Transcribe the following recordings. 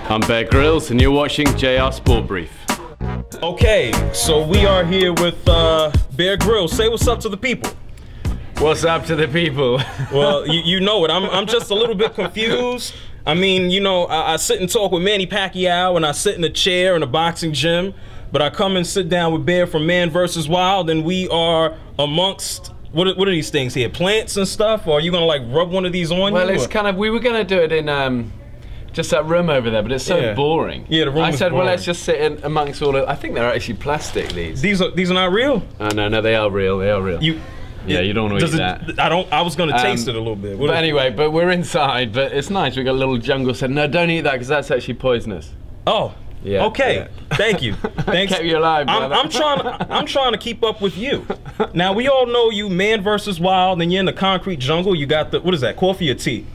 I'm Bear Grylls, and you're watching JRSportBrief. Okay, so we are here with Bear Grylls. Say what's up to the people. What's up to the people? Well, you know it. I'm just a little bit confused. I mean, you know, I sit and talk with Manny Pacquiao, and I sit in a chair in a boxing gym, but I come and sit down with Bear from Man vs. Wild, and we are amongst, what are these things here, plants and stuff? Or are you gonna like rub one of these on you? Well, it's kind of, we were gonna do it in just that room over there, but it's so boring. Yeah, the room I said, boring. well, let's just sit in amongst all of, I think they're actually plastic, these. These are not real? No, they are real, they are real. Yeah, you don't want to eat that. I was gonna taste it a little bit. But anyway, but we're inside, but it's nice. We got a little jungle set. No, don't eat that because that's actually poisonous. Oh. Yeah. Okay. Yeah. Thanks. Thanks. Kept you alive, brother. I'm trying to keep up with you. Now we all know you Man vs. Wild, and you're in the concrete jungle. You got the, what is that? Coffee or tea?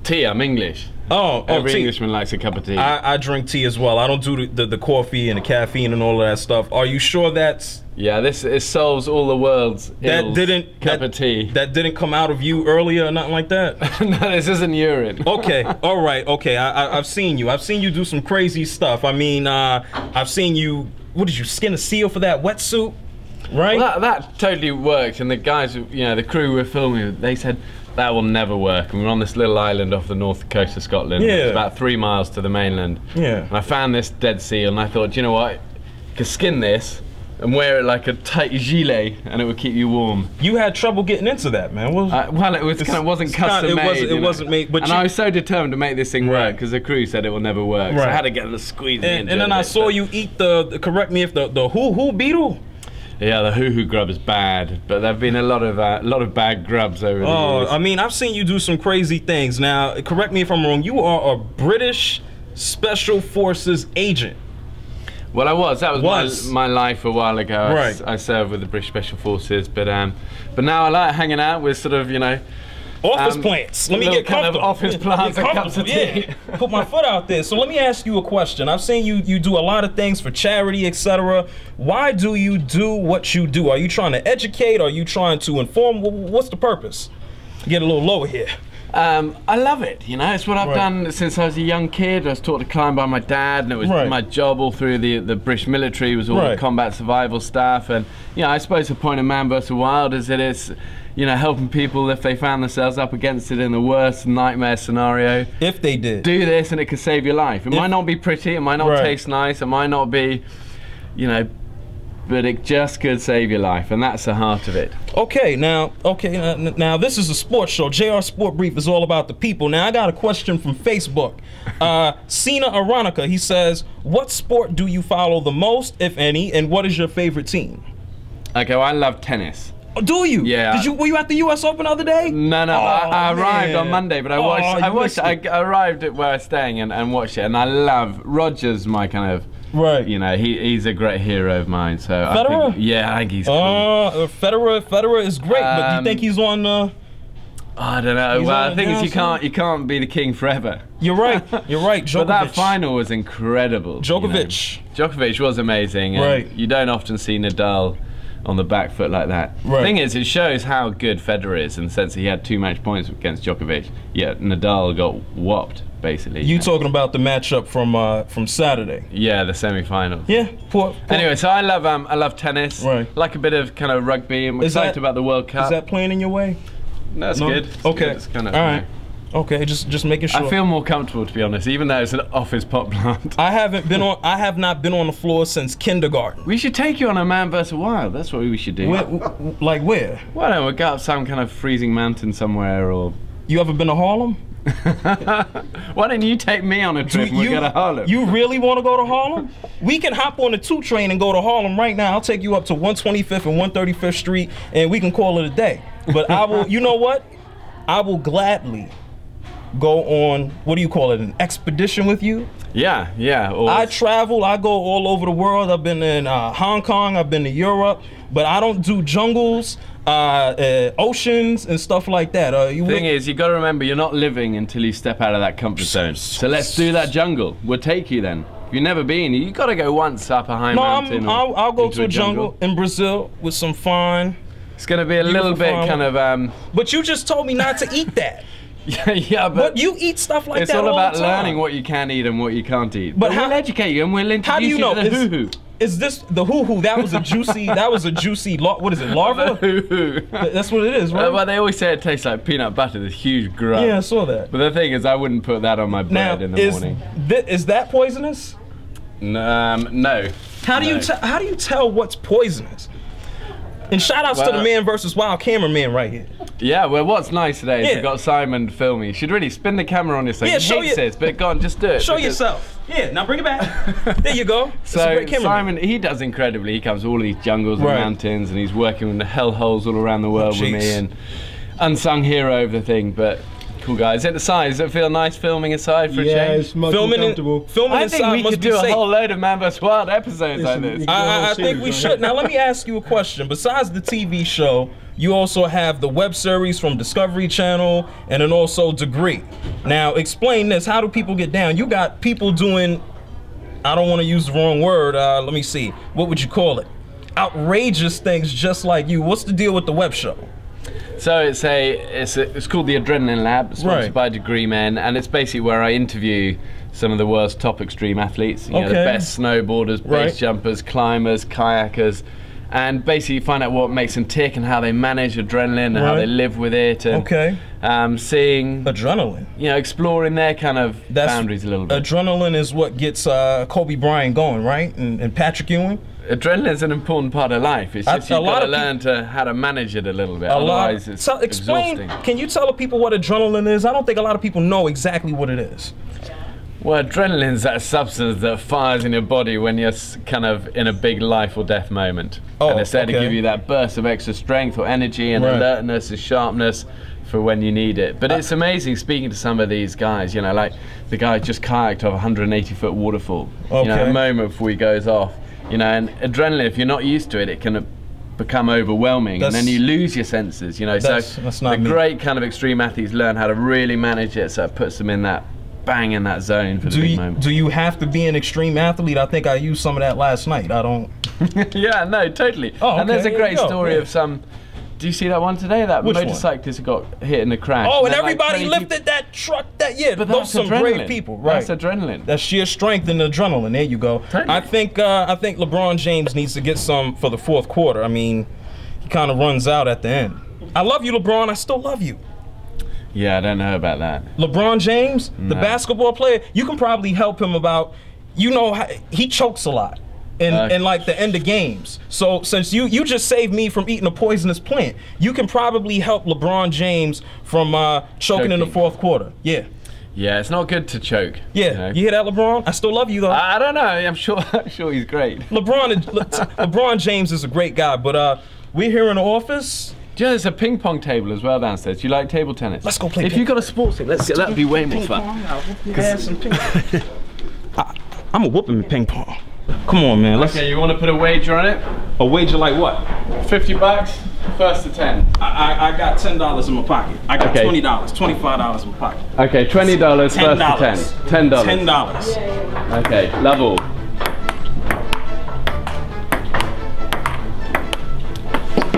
Tea. I'm English. Every tea. Englishman likes a cup of tea. I drink tea as well. I don't do the coffee and the caffeine and all of that stuff. Are you sure that's? Yeah, it solves all the world's ills. Cup of tea. That didn't come out of you earlier or nothing like that? No, this isn't urine. Okay, all right, okay. I've seen you. I've seen you do some crazy stuff. I mean, I've seen you. What did you skin a seal for that wetsuit? Right. Well, that totally worked. And the guys, you know, the crew we were filming with, they said that will never work. And we're on this little island off the north coast of Scotland. Yeah. It's about 3 miles to the mainland. Yeah. And I found this dead seal, and I thought, do you know what? You could skin this and wear it like a tight gilet, and it would keep you warm. You had trouble getting into that, man. Well, it wasn't custom made. It wasn't made. But I was so determined to make this thing work because the crew said it will never work. So I had to get the squeeze in. And then I saw you eat correct me if the hoo beetle. Yeah, the hoo-hoo grub is bad, but there've been a lot of bad grubs over the years. I mean, I've seen you do some crazy things. Now, correct me if I'm wrong. You are a British Special Forces agent. Well, I was. That was my life a while ago. Right. I served with the British Special Forces, but now I like hanging out with sort of, you know, office plants. Let me get kind comfortable. of office plants and cups of tea. Yeah. Put my foot out there. So let me ask you a question. I've seen you do a lot of things for charity, etc. Why do you do what you do? Are you trying to educate? Are you trying to inform? What's the purpose? Get a little lower here. I love it, you know, it's what I've done since I was a young kid. I was taught to climb by my dad, and it was my job all through the British military, was all the combat survival stuff. And, you know, I suppose the point of Man vs. Wild is that it's, you know, helping people if they found themselves up against it in the worst nightmare scenario. If they did. Do this and it could save your life. It might not be pretty, it might not taste nice, it might not be, you know, but it just could save your life, and that's the heart of it. Okay, now this is a sports show. JR Sport Brief is all about the people. Now I got a question from Facebook. Cena Aronica, he says, what sport do you follow the most, if any, and what is your favorite team? Okay, well, I love tennis. Oh, do you? Yeah. Were you at the US Open the other day? No, I arrived on Monday, but I arrived at where I was staying and watched it, and I love Roger's my kind of, you know, he's a great hero of mine. So Federer? I think he's cool. Federer is great, but do you think he's on? I don't know. Well, the thing is, you can't be the king forever. You're right. You're right. Djokovic. But that final was incredible. Djokovic. You know? Djokovic was amazing. And you don't often see Nadal on the back foot like that. The thing is, it shows how good Federer is in the sense that he had 2 match points against Djokovic, yet Nadal got whopped, basically. You talking about the matchup from Saturday? Yeah, the semi-finals. Yeah. Anyway, so I love tennis. Like a bit of kind of rugby. I'm excited about the World Cup. Is that playing in your way? That's good. Okay. It's kind of, all right. Okay, just making sure. I feel more comfortable, to be honest, even though it's an office pot plant. I have not been on the floor since kindergarten. We should take you on a Man vs. Wild. That's what we should do. Like where? Why don't we go up some kind of freezing mountain somewhere, or? You ever been to Harlem? Why don't you take me on a trip and we'll go to Harlem? You really want to go to Harlem? We can hop on the 2 train and go to Harlem right now. I'll take you up to 125th and 135th Street, and we can call it a day. But I will. You know what? I will gladly go on, what do you call it, an expedition with you? Yeah. I travel, I go all over the world. I've been in Hong Kong, I've been to Europe, but I don't do jungles, oceans, and stuff like that. The thing is, you got to remember, you're not living until you step out of that comfort zone. So let's do that jungle. We'll take you then. If you've never been, you got to go once up a high mountain. I'll go to a jungle in Brazil with some fine. It's going to be a little bit kind of. But you just told me not to eat that. Yeah, but you eat stuff like that. It's all about learning what you can eat and what you can't eat. But we'll educate you and we'll introduce you to the hoo-hoo. Is this the hoo-hoo? That was a juicy. What is it? Larva? Hoo-hoo. That's what it is, right? Well, they always say it tastes like peanut butter. This huge grub. Yeah, I saw that. But the thing is, I wouldn't put that on my bread in the morning. Is that poisonous? No. How do you tell what's poisonous? And shout outs to the Man vs. Wild cameraman right here. Yeah, well, what's nice today is we've got Simon filming. You should really spin the camera on yourself. Yeah, he hates this, but go on, just do it. Show yourself. Yeah, now bring it back. There you go. So Simon, he does incredibly. He covers all these jungles and mountains, and he's working in the hellholes all around the world with me, and unsung hero of the thing, but cool guy. Is it the size? Does it feel nice filming inside for a change? Yeah, it's much more comfortable. I think we could do a whole load of Man vs. Wild episodes like this. I think we should. Now let me ask you a question. Besides the TV show, you also have the web series from Discovery Channel and then also Degree. Now explain this. How do people get down? You got people doing, I don't want to use the wrong word, let me see. What would you call it? Outrageous things just like you. What's the deal with the web show? So it's called the Adrenaline Lab, sponsored by Degree Men, and it's basically where I interview some of the world's top extreme athletes, you know, the best snowboarders, base jumpers, climbers, kayakers, and basically find out what makes them tick and how they manage adrenaline and how they live with it. And, seeing adrenaline, you know, exploring their kind of boundaries a little bit. Adrenaline is what gets Kobe Bryant going, right? And Patrick Ewing. Adrenaline is an important part of life. It's just you've got to learn how to manage it a little bit. Otherwise, it's exhausting. Can you tell the people what adrenaline is? I don't think a lot of people know exactly what it is. Well, adrenaline is that substance that fires in your body when you're kind of in a big life or death moment. And it's there to give you that burst of extra strength or energy and alertness and sharpness for when you need it. But it's amazing speaking to some of these guys, you know, like the guy just kayaked off a 180-foot waterfall, you know, a moment before he goes off. You know, and adrenaline, if you're not used to it, it can become overwhelming, and then you lose your senses, you know. So the great kind of extreme athletes learn how to really manage it, so it puts them in that bang in that zone for the big moment. Do you have to be an extreme athlete? I think I used some of that last night. I don't. Yeah, no, totally. And there's a great story of some. Do you see that one today? That motorcyclist got hit in a crash. Oh, and everybody lifted that truck. But those some great people, right? That's adrenaline. That's sheer strength and adrenaline. There you go. Totally. I think LeBron James needs to get some for the fourth quarter. I mean, he kind of runs out at the end. I love you, LeBron. I still love you. Yeah, I don't know about that. LeBron James, the basketball player, you can probably help him about, you know, he chokes a lot. In like the end of games. So since you just saved me from eating a poisonous plant, you can probably help LeBron James from choking in the fourth quarter. Yeah. Yeah, it's not good to choke. Yeah, you know? You hear that, LeBron? I still love you though. I don't know. I'm sure he's great. LeBron James is a great guy, but we're here in the office. Do you know, there's a ping pong table as well downstairs. Do you like table tennis? Let's go play. If you've got a sports thing, that'd be way more fun. I'm a whooping in ping pong. Come on, man. Okay, you want to put a wager on it? A wager like what? $50, first to 10. I got $10 in my pocket. I got $20, $25 in my pocket. Okay, $20, first to 10. $10. $10. Okay, level.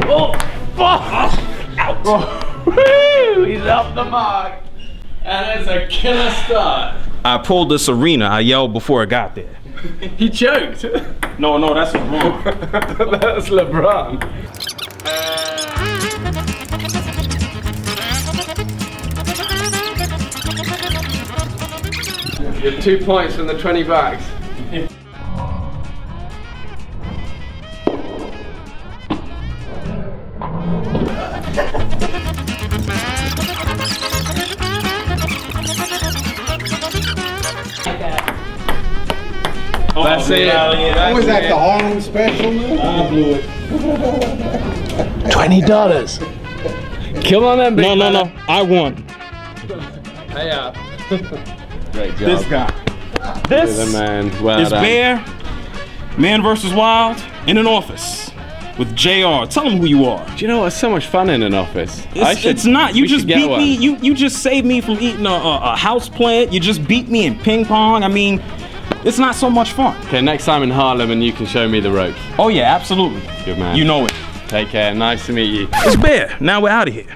Oh, fuck! Out! Oh, he's off the mark. And it's a killer start. I pulled this arena. I yelled before I got there. He choked. No, that's LeBron. That's LeBron. You're 2 points from the $20. That's it. What was that, the Harlem special? I blew it. $20. Come on then, big man. No. I won. Hey up. Great job. This guy. This is Bear, Man vs. Wild, in an office with JR. Tell him who you are. Do you know what's so much fun in an office? It's not. You just beat me. You just saved me from eating a house plant. You just beat me in ping pong. I mean, it's not so much fun. Okay, next time in Harlem and you can show me the ropes. Oh yeah, absolutely. Good man. You know it. Take care. Nice to meet you. It's Bear. Now we're out of here.